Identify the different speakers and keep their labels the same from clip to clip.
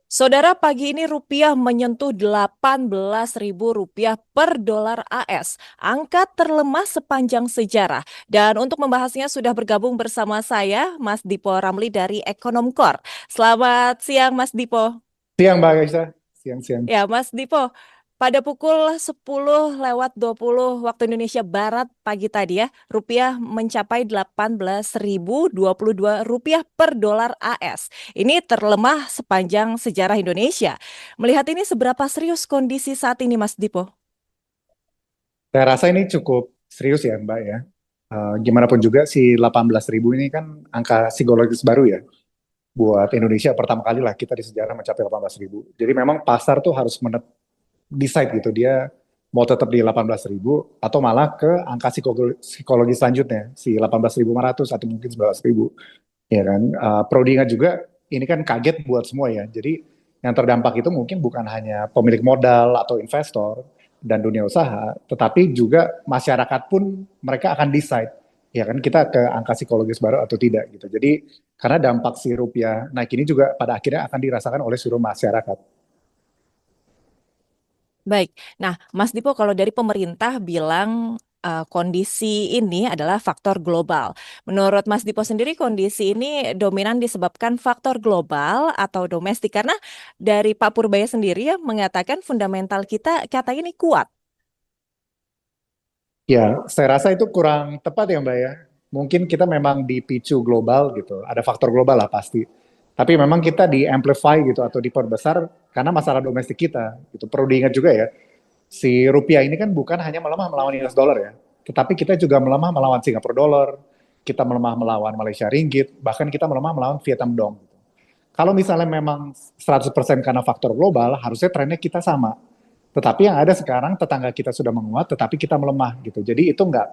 Speaker 1: Saudara, pagi ini rupiah menyentuh Rp18.000 per dolar AS, angka terlemah sepanjang sejarah. Dan untuk membahasnya sudah bergabung bersama saya, Mas Dipo Ramli dari Ekonomkor. Selamat siang, Mas Dipo.
Speaker 2: Siang Mbak Gaisa, siang-siang.
Speaker 1: Ya, Mas Dipo, pada pukul 10:20 waktu Indonesia Barat pagi tadi ya, rupiah mencapai Rp18.022 per dolar AS. Ini terlemah sepanjang sejarah Indonesia. Melihat ini seberapa serius kondisi saat ini, Mas Dipo?
Speaker 2: Saya rasa ini cukup serius ya Mbak ya. Gimana pun juga si 18.000 ini kan angka psikologis baru ya. Buat Indonesia pertama kali lah kita di sejarah mencapai 18.000. Jadi memang pasar tuh harus decide gitu. Dia mau tetap di 18.000 atau malah ke angka psikologi selanjutnya. Si 18.500 atau mungkin 19.000. Ya kan. Perlu diingat juga ini kan kaget buat semua ya. Jadi yang terdampak itu mungkin bukan hanya pemilik modal atau investor dan dunia usaha, tetapi juga masyarakat pun mereka akan decide ya kan kita ke angka psikologis baru atau tidak gitu. Jadi karena dampak si rupiah naik ini juga pada akhirnya akan dirasakan oleh seluruh masyarakat.
Speaker 1: Baik. Nah, Mas Dipo, kalau dari pemerintah bilang kondisi ini adalah faktor global. Menurut Mas Dipo sendiri, kondisi ini dominan disebabkan faktor global atau domestik? Karena dari Pak Purbaya sendiri ya mengatakan fundamental kita kata ini kuat.
Speaker 2: Ya, saya rasa itu kurang tepat ya Mbak ya. Mungkin kita memang dipicu global gitu, ada faktor global lah pasti. Tapi memang kita di amplify gitu atau diperbesar karena masalah domestik kita gitu. Perlu diingat juga ya, si rupiah ini kan bukan hanya melemah melawan US dollar ya, tetapi kita juga melemah melawan Singapura dollar, kita melemah melawan Malaysia ringgit, bahkan kita melemah melawan Vietnam dong. Kalau misalnya memang 100% karena faktor global, harusnya trennya kita sama. Tetapi yang ada sekarang tetangga kita sudah menguat, tetapi kita melemah gitu. Jadi itu nggak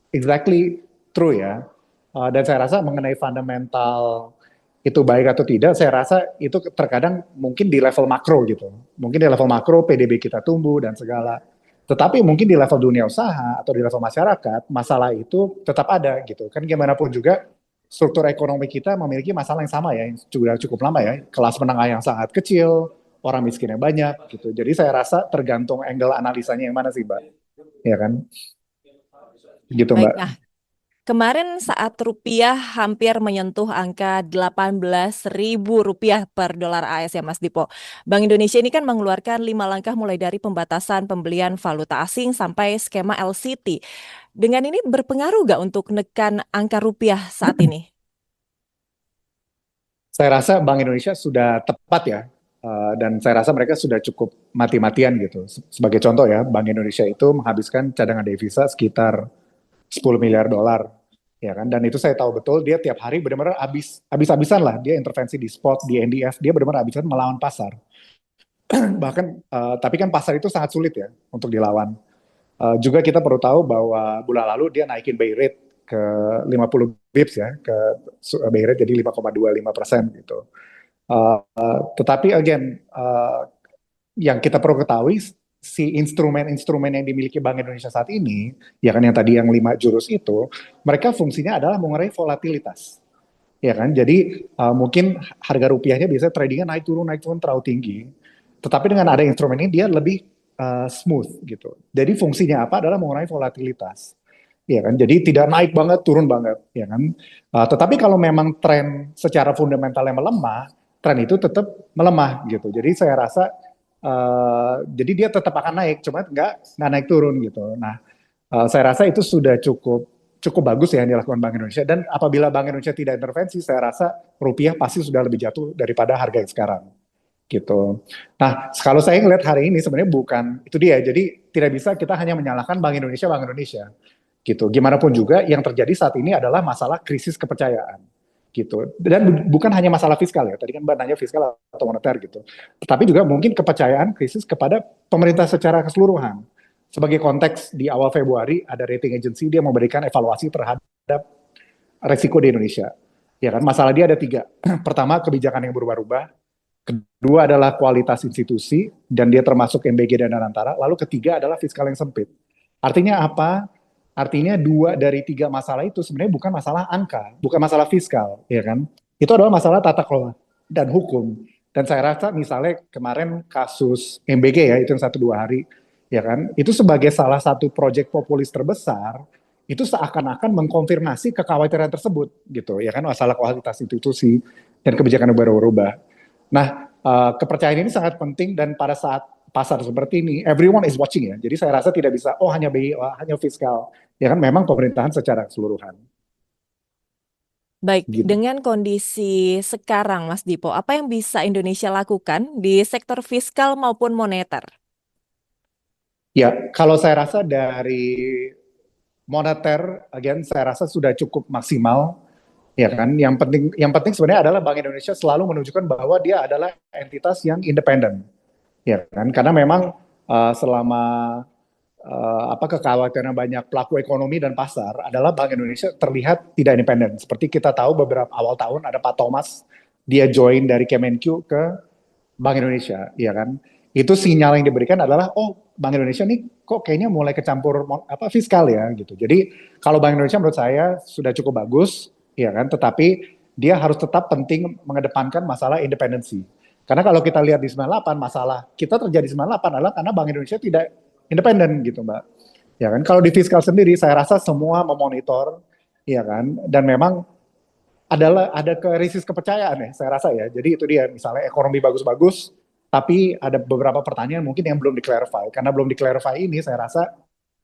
Speaker 2: exactly true ya. Dan saya rasa mengenai fundamental itu baik atau tidak, saya rasa itu terkadang mungkin di level makro gitu. Mungkin di level makro PDB kita tumbuh dan segala. Tetapi mungkin di level dunia usaha atau di level masyarakat, masalah itu tetap ada gitu. Kan gimana pun juga struktur ekonomi kita memiliki masalah yang sama ya, yang sudah cukup lama ya. Kelas menengah yang sangat kecil, orang miskinnya banyak gitu. Jadi saya rasa tergantung angle analisanya yang mana sih, Mbak. Ya kan? Gitu,
Speaker 1: Baik,
Speaker 2: Mbak.
Speaker 1: nah kemarin saat rupiah hampir menyentuh angka Rp18.000 per dolar AS ya Mas Dipo. Bank Indonesia ini kan mengeluarkan 5 langkah mulai dari pembatasan pembelian valuta asing sampai skema LCT. Dengan ini berpengaruh nggak untuk menekan angka rupiah saat ini?
Speaker 2: Saya rasa Bank Indonesia sudah tepat ya, dan saya rasa mereka sudah cukup mati-matian gitu. Sebagai contoh ya, Bank Indonesia itu menghabiskan cadangan devisa sekitar 10 miliar dolar, ya kan? Dan itu saya tahu betul dia tiap hari benar-benar habis-habisan lah. Dia intervensi di spot, di NDF, dia benar-benar habisan melawan pasar. Bahkan, tapi kan pasar itu sangat sulit ya untuk dilawan. Juga kita perlu tahu bahwa bulan lalu dia naikin BI rate ke 50 bips ya, ke BI rate jadi 5,25% gitu. Tetapi again, yang kita perlu ketahui si instrumen-instrumen yang dimiliki Bank Indonesia saat ini, ya kan yang tadi yang 5 jurus itu, mereka fungsinya adalah mengurangi volatilitas. Ya kan, jadi mungkin harga rupiahnya biasanya tradingnya naik turun terlalu tinggi. Tetapi dengan ada instrumen ini dia lebih smooth gitu. Jadi fungsinya apa adalah mengurangi volatilitas. Ya kan, jadi tidak naik banget, turun banget, ya kan. Tetapi kalau memang tren secara fundamentalnya melemah, tren itu tetap melemah gitu. Jadi saya rasa jadi dia tetap akan naik, cuma nggak naik turun gitu. Nah, saya rasa itu sudah cukup cukup bagus ya yang dilakukan Bank Indonesia. Dan apabila Bank Indonesia tidak intervensi, saya rasa rupiah pasti sudah lebih jatuh daripada harga yang sekarang gitu. Nah, kalau saya ngelihat hari ini sebenarnya bukan itu dia. Jadi tidak bisa kita hanya menyalahkan Bank Indonesia gitu. Gimana pun juga yang terjadi saat ini adalah masalah krisis kepercayaan gitu. Dan bukan hanya masalah fiskal ya. Tadi kan Mbak nanya fiskal atau moneter gitu. Tetapi juga mungkin kepercayaan krisis kepada pemerintah secara keseluruhan. Sebagai konteks di awal Februari ada rating agency dia memberikan evaluasi terhadap resiko di Indonesia. Ya kan, masalah dia ada tiga. Pertama, kebijakan yang berubah-ubah. Kedua adalah kualitas institusi, dan dia termasuk MBG dan Danantara. Lalu ketiga adalah fiskal yang sempit. Artinya apa? Artinya dua dari tiga masalah itu sebenarnya bukan masalah angka, bukan masalah fiskal, ya kan? Itu adalah masalah tata kelola dan hukum. Dan saya rasa misalnya kemarin kasus MBG ya, itu yang 1-2 hari, ya kan, itu sebagai salah satu proyek populis terbesar, itu seakan-akan mengkonfirmasi kekhawatiran tersebut, gitu, ya kan, masalah kualitas institusi dan kebijakan yang berubah-ubah. Nah, kepercayaan ini sangat penting dan pada saat pasar seperti ini, everyone is watching ya. Jadi saya rasa tidak bisa, oh hanya BI, hanya fiskal, ya kan, memang pemerintahan secara keseluruhan.
Speaker 1: Baik,
Speaker 2: Gitu.
Speaker 1: dengan kondisi sekarang Mas Dipo, apa yang bisa Indonesia lakukan di sektor fiskal maupun moneter?
Speaker 2: Ya, kalau saya rasa dari moneter, again, saya rasa sudah cukup maksimal, ya kan. Yang penting sebenarnya adalah Bank Indonesia selalu menunjukkan bahwa dia adalah entitas yang independen, ya kan. Karena memang selama apa kekhawatiran banyak pelaku ekonomi dan pasar adalah Bank Indonesia terlihat tidak independen. Seperti kita tahu beberapa awal tahun ada Pak Thomas, dia join dari Kemenq ke Bank Indonesia, ya kan? Itu sinyal yang diberikan adalah, oh Bank Indonesia nih kok kayaknya mulai kecampur apa fiskal ya gitu. Jadi kalau Bank Indonesia menurut saya sudah cukup bagus, ya kan? Tetapi dia harus tetap penting mengedepankan masalah independensi. Karena kalau kita lihat di 98 masalah kita terjadi 98 adalah karena Bank Indonesia tidak independen gitu, Mbak. Ya kan? Kalau di fiskal sendiri saya rasa semua memonitor, ya kan? Dan memang ada krisis kepercayaan ya, saya rasa ya. Jadi itu dia, misalnya ekonomi bagus-bagus, tapi ada beberapa pertanyaan mungkin yang belum diklarify. Karena belum diklarify ini, saya rasa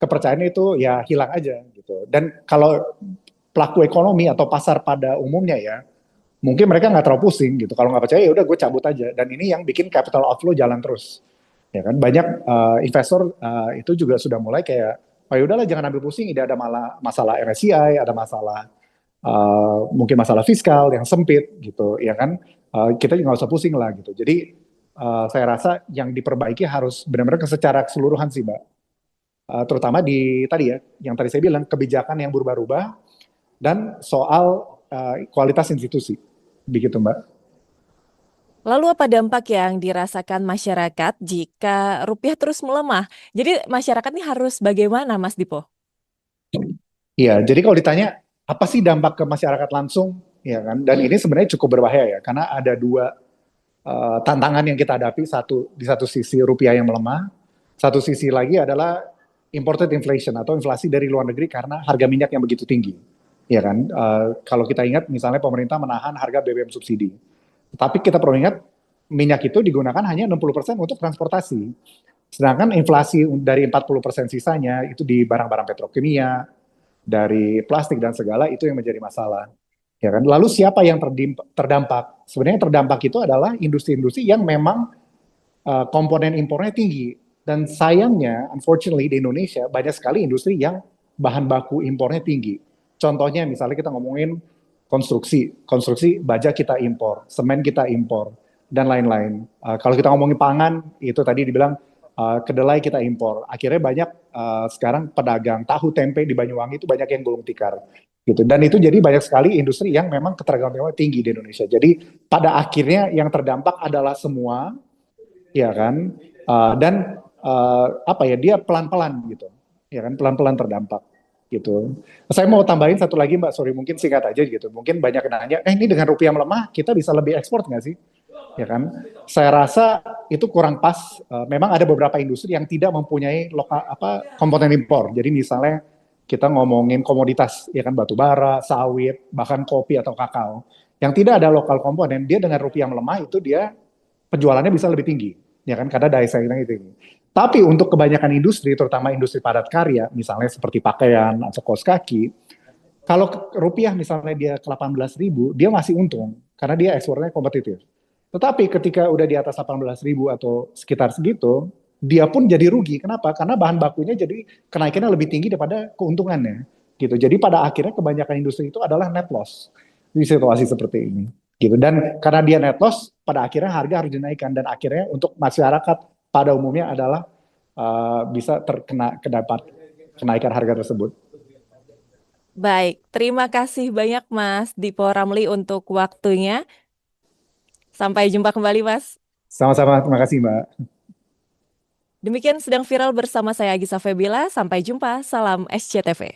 Speaker 2: kepercayaan itu ya hilang aja gitu. Dan kalau pelaku ekonomi atau pasar pada umumnya ya, mungkin mereka nggak terlalu pusing gitu. Kalau nggak percaya ya udah gue cabut aja. Dan ini yang bikin capital outflow jalan terus. Ya kan banyak investor itu juga sudah mulai kayak, oh ya udahlah jangan ambil pusing, ini ada malah masalah MSCI, ada masalah mungkin masalah fiskal yang sempit gitu, ya kan. Kita juga nggak usah pusing lah gitu. Jadi saya rasa yang diperbaiki harus benar-benar secara keseluruhan sih, Mbak. Terutama di tadi ya, yang tadi saya bilang kebijakan yang berubah-ubah dan soal kualitas institusi, begitu Mbak.
Speaker 1: Lalu apa dampak yang dirasakan masyarakat jika rupiah terus melemah? Jadi masyarakat ini harus bagaimana, Mas Dipo?
Speaker 2: Iya, jadi kalau ditanya apa sih dampak ke masyarakat langsung, ya kan? Dan ini sebenarnya cukup berbahaya ya, karena ada dua tantangan yang kita hadapi. Satu, di satu sisi rupiah yang melemah, satu sisi lagi adalah imported inflation atau inflasi dari luar negeri karena harga minyak yang begitu tinggi, ya kan. Kalau kita ingat misalnya pemerintah menahan harga BBM subsidi, tapi kita perlu ingat minyak itu digunakan hanya 60% untuk transportasi, sedangkan inflasi dari 40% sisanya itu di barang-barang petrokimia, dari plastik dan segala, itu yang menjadi masalah. Ya kan? Lalu siapa yang terdampak? Sebenarnya yang terdampak itu adalah industri-industri yang memang komponen impornya tinggi. Dan sayangnya, unfortunately di Indonesia banyak sekali industri yang bahan baku impornya tinggi. Contohnya misalnya kita ngomongin konstruksi baja kita impor, semen kita impor, dan lain-lain. Kalau kita ngomongin pangan, itu tadi dibilang kedelai kita impor. Akhirnya banyak sekarang pedagang tahu tempe di Banyuwangi itu banyak yang gulung tikar gitu. Dan itu jadi banyak sekali industri yang memang ketergantungan tinggi di Indonesia. Jadi pada akhirnya yang terdampak adalah semua, ya kan. Dan apa ya, dia pelan-pelan gitu, ya kan, pelan-pelan terdampak gitu. Saya mau tambahin satu lagi Mbak, sorry mungkin singkat aja gitu. Mungkin banyak yang nanya, ini dengan rupiah melemah kita bisa lebih ekspor nggak sih? Ya kan? Saya rasa itu kurang pas. Memang ada beberapa industri yang tidak mempunyai lokal apa komponen impor. Jadi misalnya kita ngomongin komoditas, ya kan, batu bara, sawit, bahkan kopi atau kakao, yang tidak ada lokal komponen, dia dengan rupiah melemah itu dia penjualannya bisa lebih tinggi, ya kan, karena daya saingnya itu. Tapi untuk kebanyakan industri, terutama industri padat karya, misalnya seperti pakaian atau kaos kaki, kalau rupiah misalnya dia ke 18.000, dia masih untung karena dia ekspornya kompetitif. Tetapi ketika udah di atas 18.000 atau sekitar segitu, dia pun jadi rugi. Kenapa? Karena bahan bakunya jadi kenaikannya lebih tinggi daripada keuntungannya. Gitu. Jadi pada akhirnya kebanyakan industri itu adalah net loss di situasi seperti ini. Gitu. Dan karena dia net loss, pada akhirnya harga harus dinaikkan, dan akhirnya untuk masyarakat pada umumnya adalah bisa terkena kedapat kenaikan harga tersebut.
Speaker 1: Baik, terima kasih banyak Mas Dipo Ramli untuk waktunya. Sampai jumpa kembali, Mas.
Speaker 2: Sama-sama, terima kasih Mbak.
Speaker 1: Demikian sedang viral bersama saya Agisa Febila. Sampai jumpa. Salam SCTV.